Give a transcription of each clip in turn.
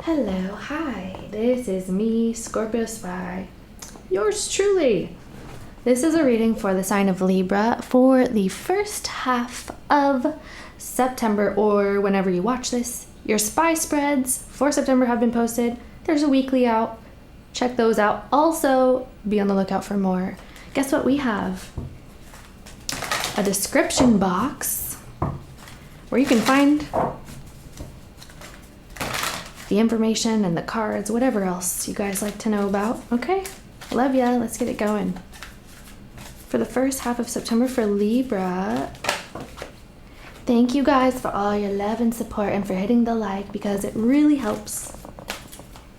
Hello, hi, this is me, Scorpio Spy, yours truly. This is a reading for the sign of Libra for the first half of September, or whenever you watch this. Your spy spreads for September have been posted. There's a weekly out. Check those out. Also, be on the lookout for more. Guess what we have? A description box where you can find the information and the cards, whatever else you guys like to know about. Okay, love ya. Let's get it going. For the first half of September for Libra, thank you guys for all your love and support and for hitting the like because it really helps.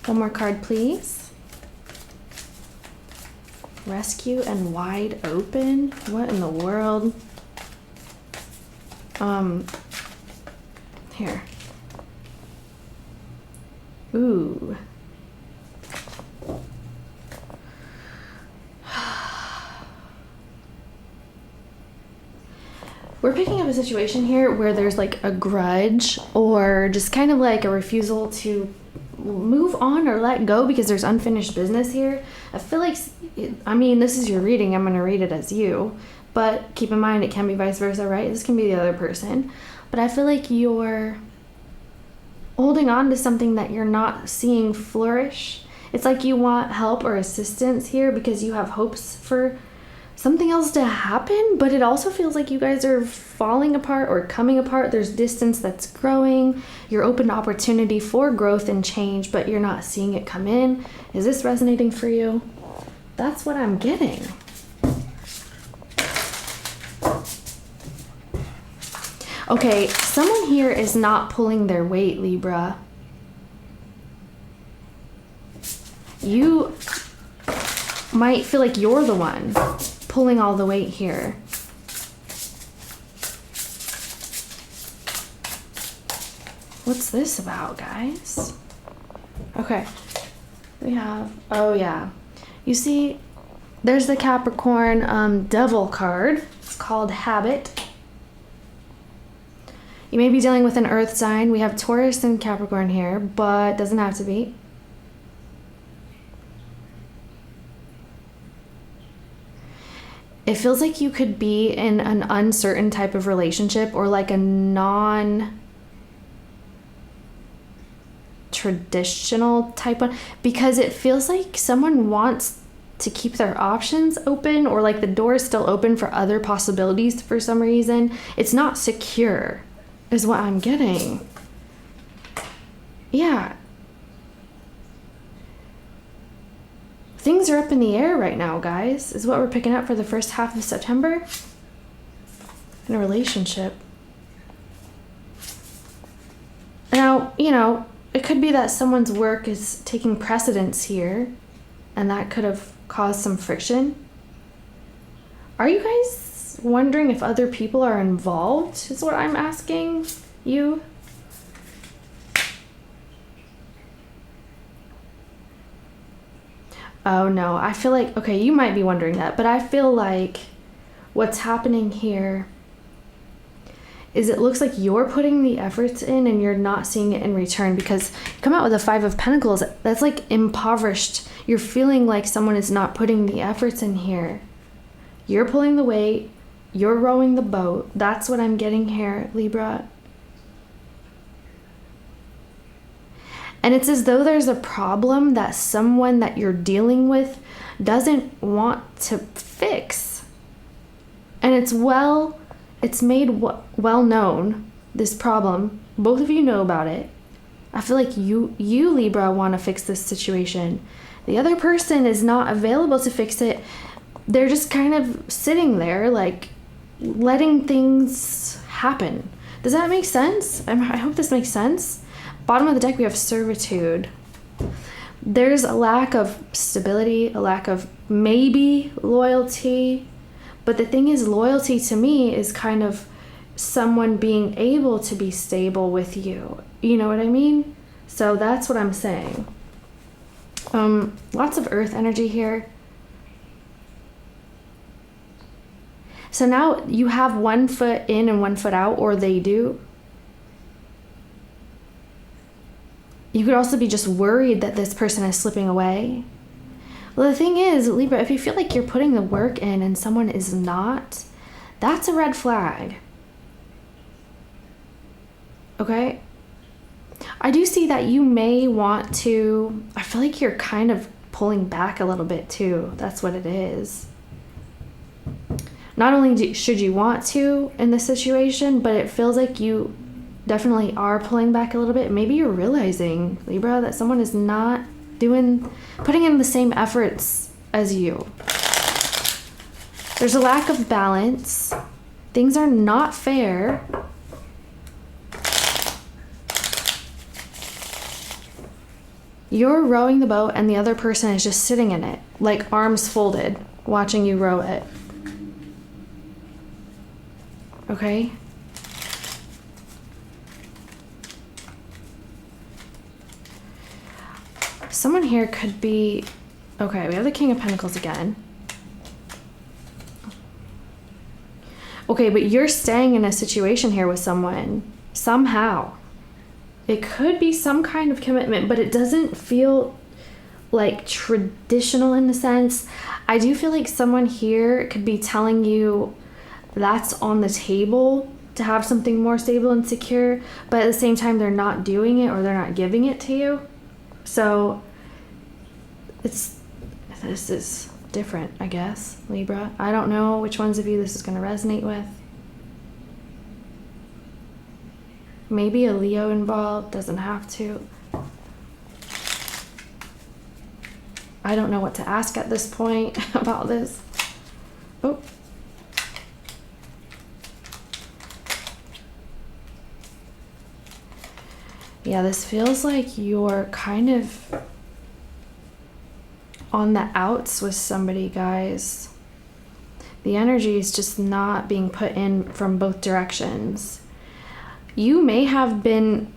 One more card, please. Rescue and wide open. What in the world? Here. Ooh. We're picking up a situation here where there's like a grudge or just kind of like a refusal to move on or let go because there's unfinished business here. I feel like, I mean, this is your reading. I'm going to read it as you, but keep in mind it can be vice versa, right? This can be the other person. But I feel like you're holding on to something that you're not seeing flourish. It's like you want help or assistance here because you have hopes for something else to happen, but it also feels like you guys are falling apart or coming apart. There's distance that's growing. You're open to opportunity for growth and change, but you're not seeing it come in. Is this resonating for you? That's what I'm getting. Okay, someone here is not pulling their weight, Libra. You might feel like you're the one pulling all the weight here. What's this about, guys? Okay, we have, oh yeah. You see, there's the Capricorn Devil card. It's called Habit. You may be dealing with an earth sign. We have Taurus and Capricorn here, but doesn't have to be. It feels like you could be in an uncertain type of relationship or like a non-traditional type one, because it feels like someone wants to keep their options open or like the door is still open for other possibilities for some reason. It's not secure, is what I'm getting. Yeah. Things are up in the air right now, guys, is what we're picking up for the first half of September in a relationship. Now, you know, it could be that someone's work is taking precedence here, and that could have caused some friction. Are you guys wondering if other people are involved, is what I'm asking you? Oh no, I feel like, okay, you might be wondering that, but I feel like what's happening here is it looks like you're putting the efforts in and you're not seeing it in return because you come out with a 5 of Pentacles. That's like impoverished. You're feeling like someone is not putting the efforts in here. You're pulling the weight. You're rowing the boat. That's what I'm getting here, Libra. And it's as though there's a problem that someone that you're dealing with doesn't want to fix. And it's made well known, this problem. Both of you know about it. I feel like you Libra want to fix this situation. The other person is not available to fix it. They're just kind of sitting there like letting things happen. Does that make sense? I hope this makes sense. Bottom of the deck, we have servitude. There's a lack of stability, a lack of maybe loyalty. But the thing is, loyalty to me is kind of someone being able to be stable with you. You know what I mean? So that's what I'm saying. Lots of earth energy here. So now you have 1 foot in and 1 foot out, or they do. You could also be just worried that this person is slipping away. Well, the thing is, Libra, if you feel like you're putting the work in and someone is not, that's a red flag. Okay? I do see that you may want to, I feel like you're kind of pulling back a little bit too. That's what it is. Not only should you want to in this situation, but it feels like you definitely are pulling back a little bit. Maybe you're realizing, Libra, that someone is not putting in the same efforts as you. There's a lack of balance. Things are not fair. You're rowing the boat and the other person is just sitting in it, like arms folded, watching you row it. Okay? Someone here could be... Okay, we have the King of Pentacles again. Okay, but you're staying in a situation here with someone, somehow. It could be some kind of commitment, but it doesn't feel like traditional in the sense. I do feel like someone here could be telling you that's on the table to have something more stable and secure, but at the same time they're not doing it or they're not giving it to you. So this is different, I guess, Libra. I don't know which ones of you this is going to resonate with. Maybe a Leo involved, doesn't have to. I don't know what to ask at this point about this. Oh. Yeah, this feels like you're kind of on the outs with somebody, guys. The energy is just not being put in from both directions. You may have been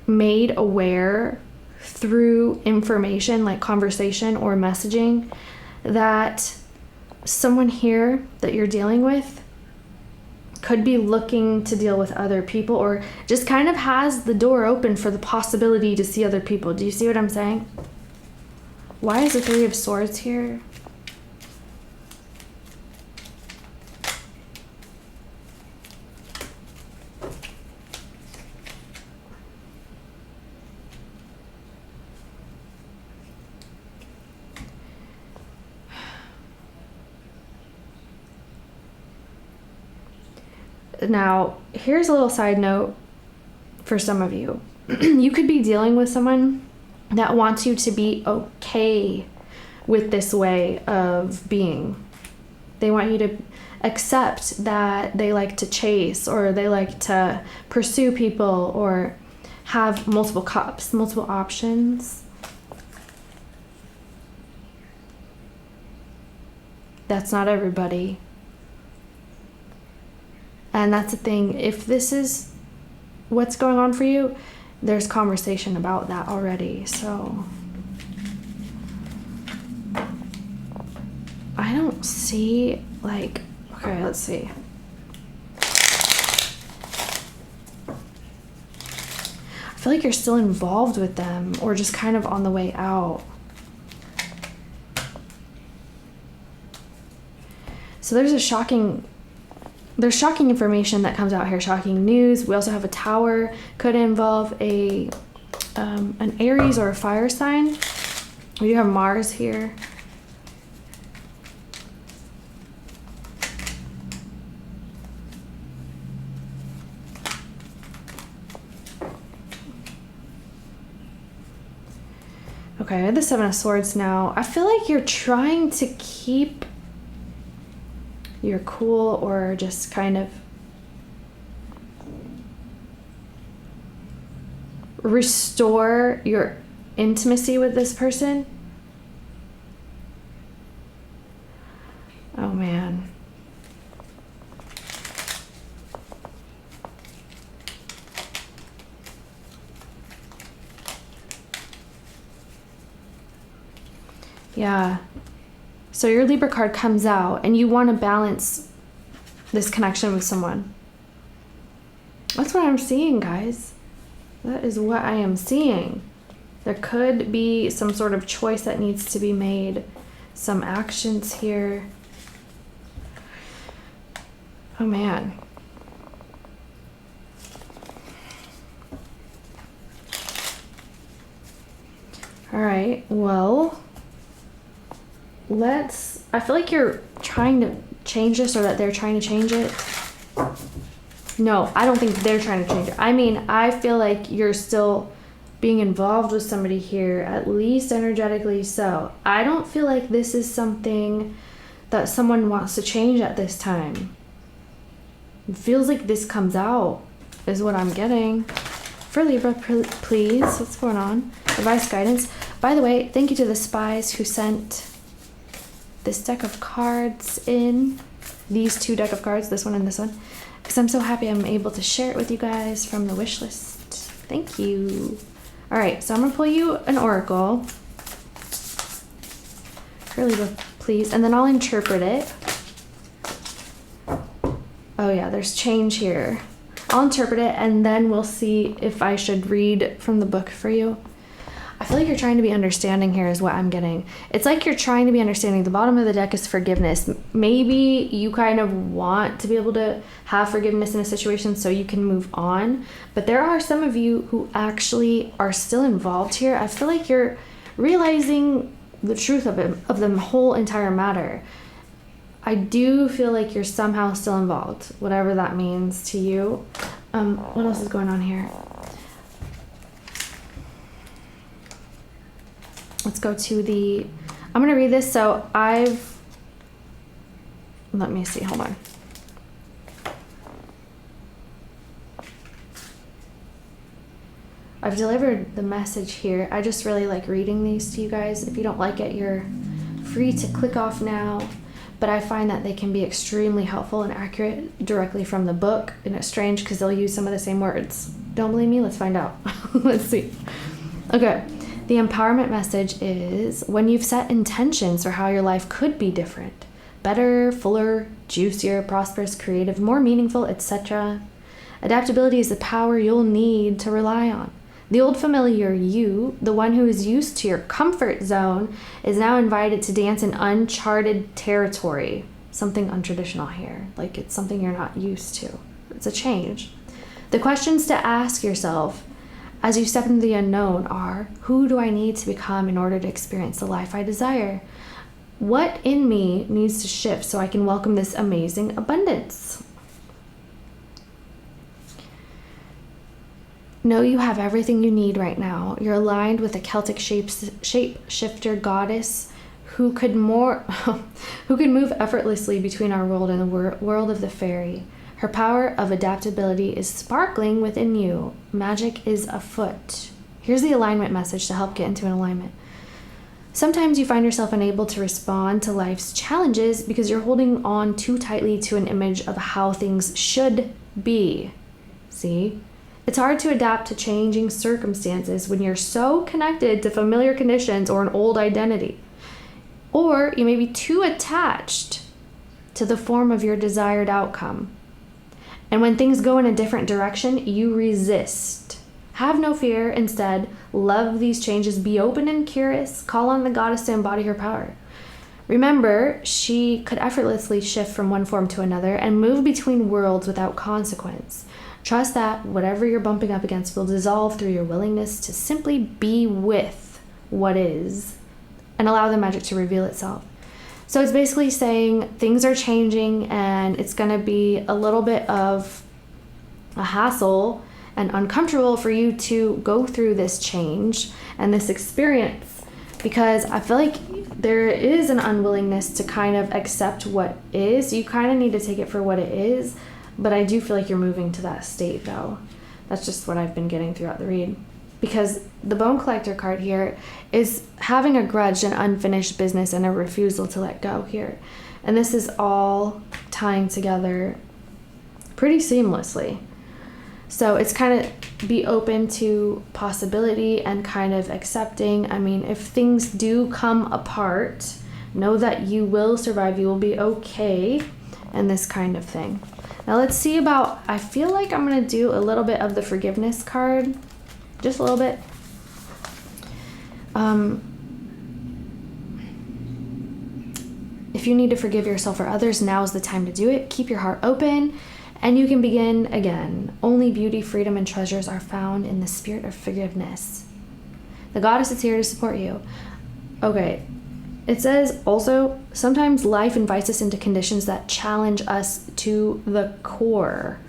made aware through information like conversation or messaging that someone here that you're dealing with could be looking to deal with other people or just kind of has the door open for the possibility to see other people. Do you see what I'm saying? Why is the Three of Swords here? Now, here's a little side note for some of you. You could be dealing with someone that wants you to be okay with this way of being. They want you to accept that they like to chase or they like to pursue people or have multiple cups, multiple options. That's not everybody. And that's the thing. If this is what's going on for you, there's conversation about that already. So I don't see like, okay, let's see. I feel like you're still involved with them or just kind of on the way out. So there's shocking information that comes out here, shocking news. We also have a Tower, could involve an Aries or a fire sign. We do have Mars here. Okay, I have the Seven of Swords now. I feel like you're trying to keep your cool or just kind of restore your intimacy with this person. Oh man. Yeah. So your Libra card comes out and you want to balance this connection with someone. That's what I'm seeing, guys. That is what I am seeing. There could be some sort of choice that needs to be made. Some actions here. Oh man. All right, well, I feel like you're trying to change this, or that they're trying to change it. No, I don't think they're trying to change it. I mean, I feel like you're still being involved with somebody here, at least energetically so. I don't feel like this is something that someone wants to change at this time. It feels like this comes out, is what I'm getting. For Libra, please, what's going on? Advice, guidance. By the way, thank you to the spies who sent this deck of cards in. These two deck of cards, this one and this one. Because I'm so happy I'm able to share it with you guys from the wish list. Thank you. All right, so I'm going to pull you an oracle. For Libra, please. And then I'll interpret it. Oh yeah, there's change here. I'll interpret it, and then we'll see if I should read from the book for you. I feel like you're trying to be understanding here is what I'm getting. It's like you're trying to be understanding. The bottom of the deck is forgiveness. Maybe you kind of want to be able to have forgiveness in a situation so you can move on. But there are some of you who actually are still involved here. I feel like you're realizing the truth of it, of the whole entire matter. I do feel like you're somehow still involved, whatever that means to you. What else is going on here? Let's go to I'm going to read this. So let me see, hold on. I've delivered the message here. I just really like reading these to you guys. If you don't like it, you're free to click off now. But I find that they can be extremely helpful and accurate directly from the book. And it's strange because they'll use some of the same words. Don't believe me? Let's find out. Let's see. Okay. The empowerment message is when you've set intentions for how your life could be different, better, fuller, juicier, prosperous, creative, more meaningful, etc. Adaptability is the power you'll need to rely on. The old familiar you, the one who is used to your comfort zone, is now invited to dance in uncharted territory. Something untraditional here, like it's something you're not used to. It's a change. The questions to ask yourself as you step into the unknown are, who do I need to become in order to experience the life I desire? What in me needs to shift so I can welcome this amazing abundance? Know you have everything you need right now. You're aligned with a Celtic shapeshifter goddess who could move effortlessly between our world and the world of the fairy. Her power of adaptability is sparkling within you. Magic is afoot. Here's the alignment message to help get into an alignment. Sometimes you find yourself unable to respond to life's challenges because you're holding on too tightly to an image of how things should be. See? It's hard to adapt to changing circumstances when you're so connected to familiar conditions or an old identity. Or you may be too attached to the form of your desired outcome. And when things go in a different direction, you resist. Have no fear. Instead, love these changes. Be open and curious. Call on the goddess to embody her power. Remember, she could effortlessly shift from one form to another and move between worlds without consequence. Trust that whatever you're bumping up against will dissolve through your willingness to simply be with what is and allow the magic to reveal itself. So it's basically saying things are changing and it's going to be a little bit of a hassle and uncomfortable for you to go through this change and this experience, because I feel like there is an unwillingness to kind of accept what is. You kind of need to take it for what it is. But I do feel like you're moving to that state, though. That's just what I've been getting throughout the read. Because the Bone Collector card here is having a grudge and unfinished business and a refusal to let go here. And this is all tying together pretty seamlessly. So it's kind of be open to possibility and kind of accepting. I mean, if things do come apart, know that you will survive. You will be okay, and this kind of thing. Now let's see about, I feel like I'm going to do a little bit of the forgiveness card. just a little bit. If you need to forgive yourself or others, now is the time to do it. Keep your heart open, and you can begin again. Only beauty, freedom, and treasures are found in the spirit of forgiveness. The goddess is here to support you. Okay, it says also, sometimes life invites us into conditions that challenge us to the core.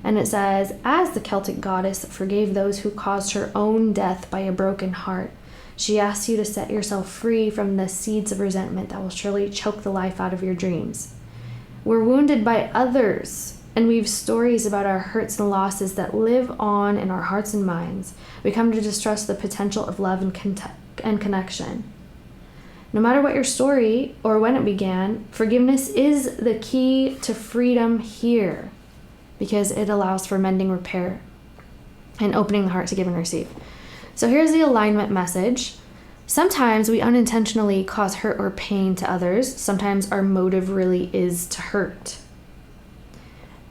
And it says, as the Celtic goddess forgave those who caused her own death by a broken heart, she asks you to set yourself free from the seeds of resentment that will surely choke the life out of your dreams. We're wounded by others, and we have stories about our hurts and losses that live on in our hearts and minds. We come to distrust the potential of love and connection. No matter what your story or when it began, forgiveness is the key to freedom here, because it allows for mending, repair, and opening the heart to give and receive. So here's the alignment message. Sometimes we unintentionally cause hurt or pain to others. Sometimes our motive really is to hurt.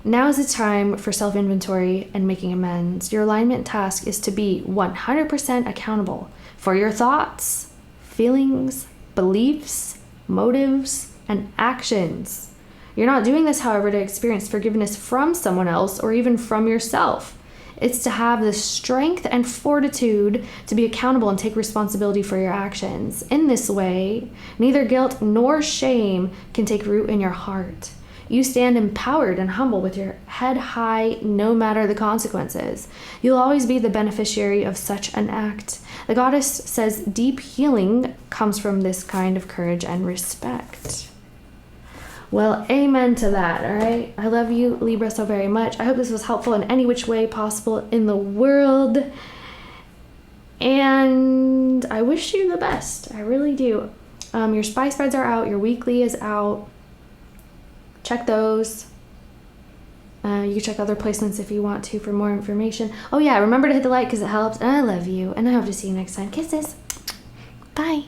Now is the time for self-inventory and making amends. Your alignment task is to be 100% accountable for your thoughts, feelings, beliefs, motives, and actions. You're not doing this, however, to experience forgiveness from someone else or even from yourself. It's to have the strength and fortitude to be accountable and take responsibility for your actions. In this way, neither guilt nor shame can take root in your heart. You stand empowered and humble with your head high, no matter the consequences. You'll always be the beneficiary of such an act. The goddess says deep healing comes from this kind of courage and respect. Well, amen to that, all right? I love you, Libra, so very much. I hope this was helpful in any which way possible in the world. And I wish you the best. I really do. Your spy spreads are out. Your weekly is out. Check those. You can check other placements if you want to for more information. Oh, yeah, remember to hit the like because it helps. And I love you. And I hope to see you next time. Kisses. Bye.